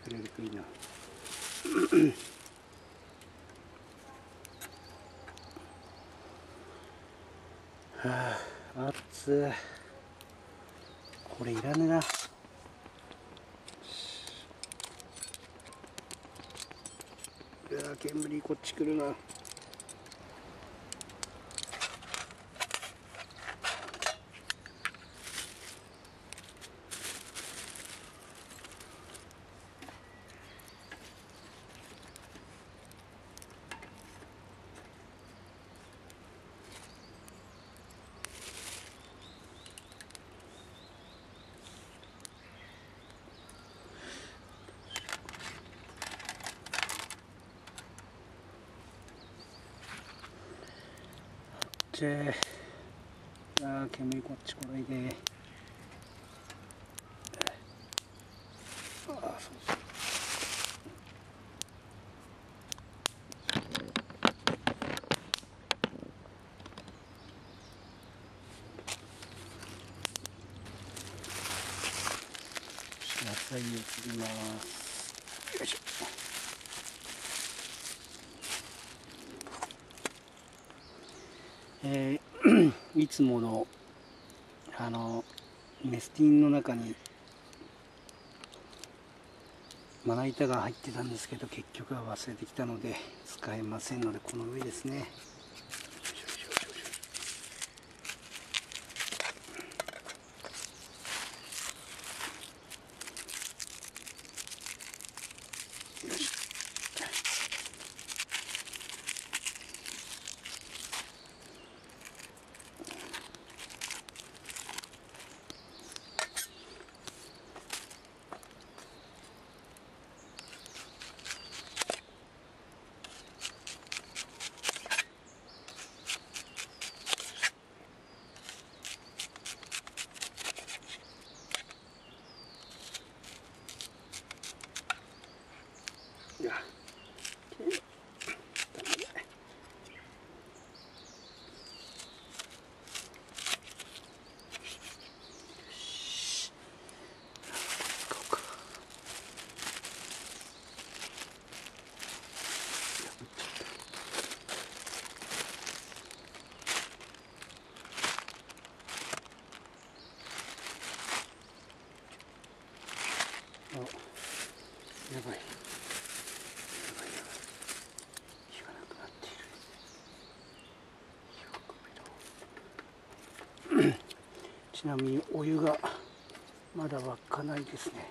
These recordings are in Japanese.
くれるといいな。はあ、熱い。これいらねえな。うわ、煙こっち来るな。ああ、煙こっち来ないで。ああ、そうそう。野菜を切ります。よいしょ。いつものメスティンの中にまな板が入ってたんですけど、結局は忘れてきたので使えませんので、この上ですね。いや、やばい。やばい。火がなくなっている。ちなみにお湯がまだ沸かないですね。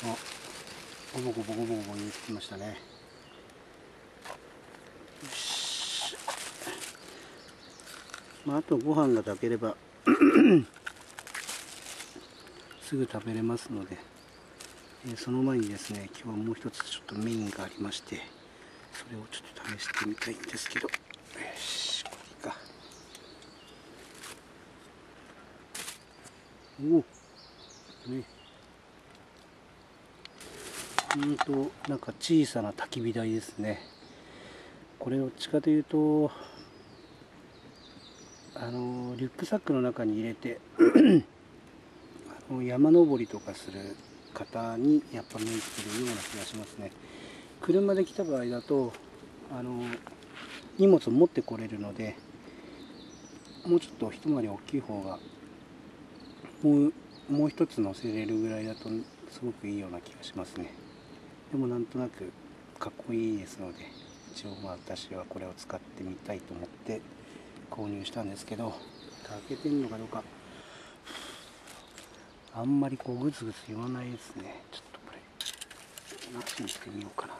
あ、ゴボゴボゴボゴボ言ってきましたね。よし。まあ、あとご飯が炊ければすぐ食べれますので、その前にですね、今日はもう一つちょっとメインがありまして、それをちょっと試してみたいんですけど、よし、これか。おお、ね。なんか小さな焚き火台ですね。これどっちかというと、リュックサックの中に入れて山登りとかする方にやっぱ向いてるような気がしますね。車で来た場合だと荷物を持ってこれるので、もうちょっと一回り大きい方がもう一つ乗せれるぐらいだとすごくいいような気がしますね。でもなんとなくかっこいいですので、一応私はこれを使ってみたいと思って購入したんですけど、開けてんのかどうかあんまりこうグツグツ言わないですね。ちょっとこれなしにしてみようかな。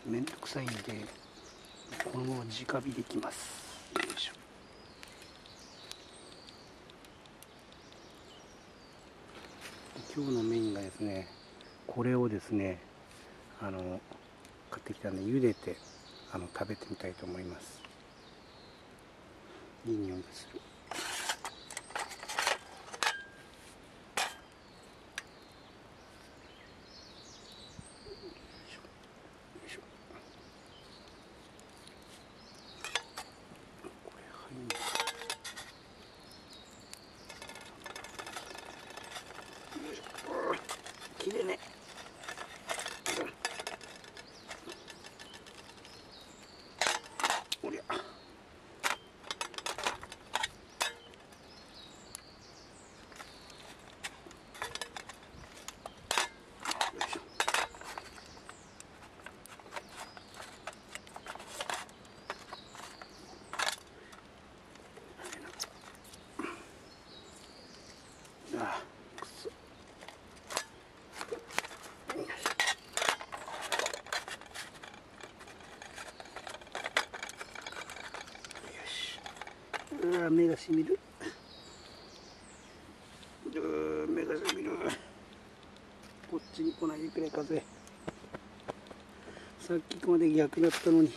めんどくさいんでこのまま直火でいきます。よいしょ。今日のメインがですね、これをですね買ってきたんで茹でて食べてみたいと思います。いい匂いがする。切れね。おりゃ。ああ、くそ。うわ、目がしみる。目がしみる。こっちに来ないでくれ風。さっきまで逆だったのに。よ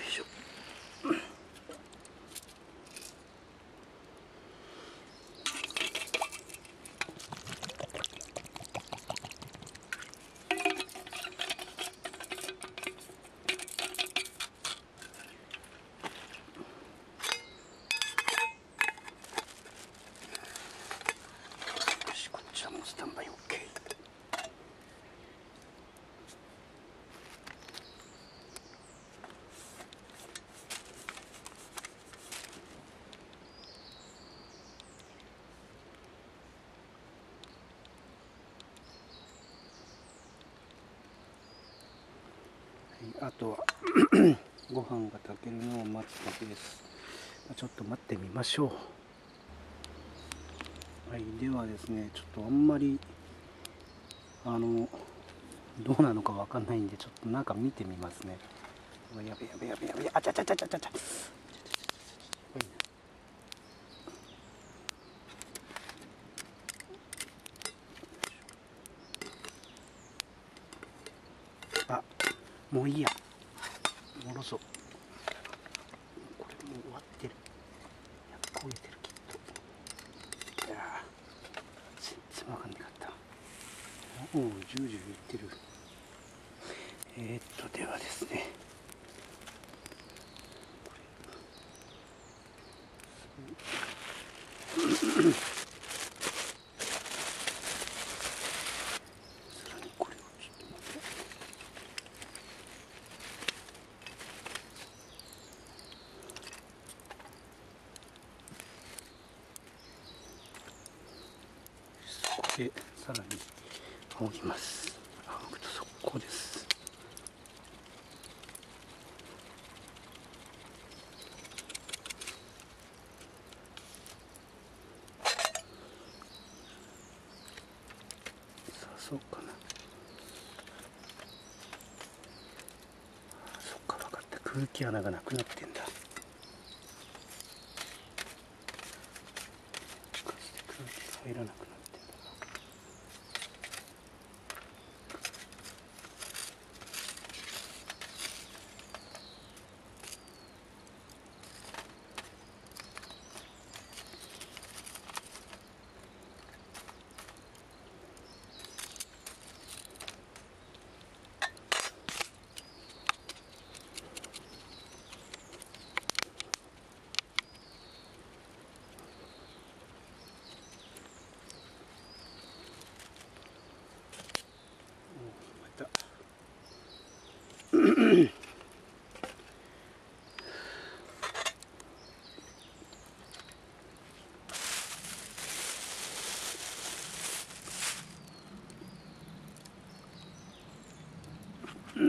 いしょ。こっちはもうスタンバイ OK。あとはご飯が炊けるのを待つだけです。ちょっと待ってみましょう。はい、ではですね、ちょっとあんまりどうなのかわかんないんで、ちょっと中見てみますね。やべやべやべやべ、あちゃちゃちゃちゃちゃちゃ。あ、もういいや。戻そう。これもう終わってる。焦げてるきっと。いや全然わかんなかった。おお、ジュージューいってる。ではですね。さらにこれをちょっと待って。そこでさらに仰ぎます。仰ぐと速攻です。さあ、そうかな。そっか、分かった。空気穴がなくなってんだ。空気が入らなくなってんだな。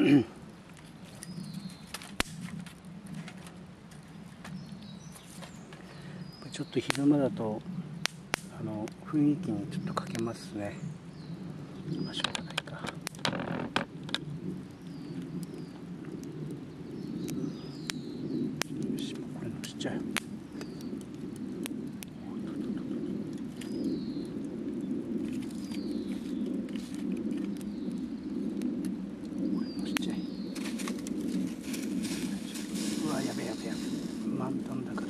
ちょっと昼間だと雰囲気にちょっと欠けますね。まあしょうがないか。よし、もうこれのしちゃう。うわ、やべやべやべ、満タンだから。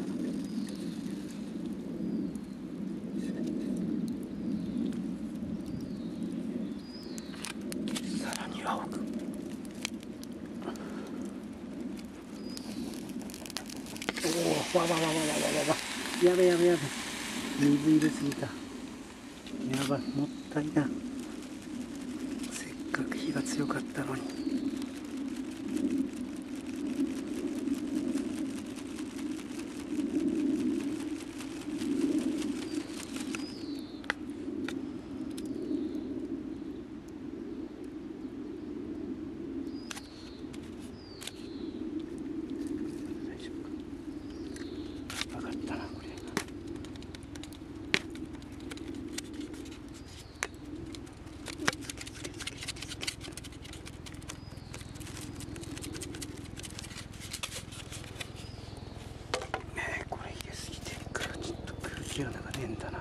さらに青く。おお、わわわわわわわわ、やべやべやべ、水入れすぎた。やばい、もったいな。せっかく火が強かったのに。なんかねえんだな。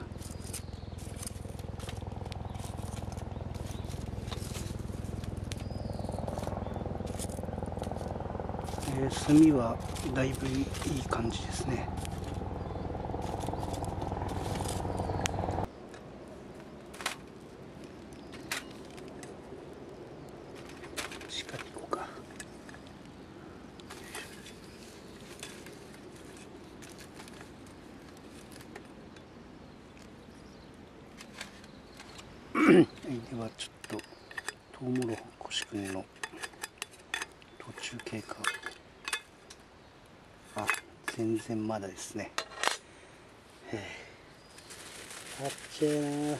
炭はだいぶいい感じですね。しっかりいこうか。ではちょっとトウモロコシ君の途中経過。あ、全然まだですね。あっちゃーな。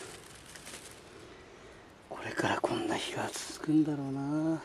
これからこんな日が続くんだろうな。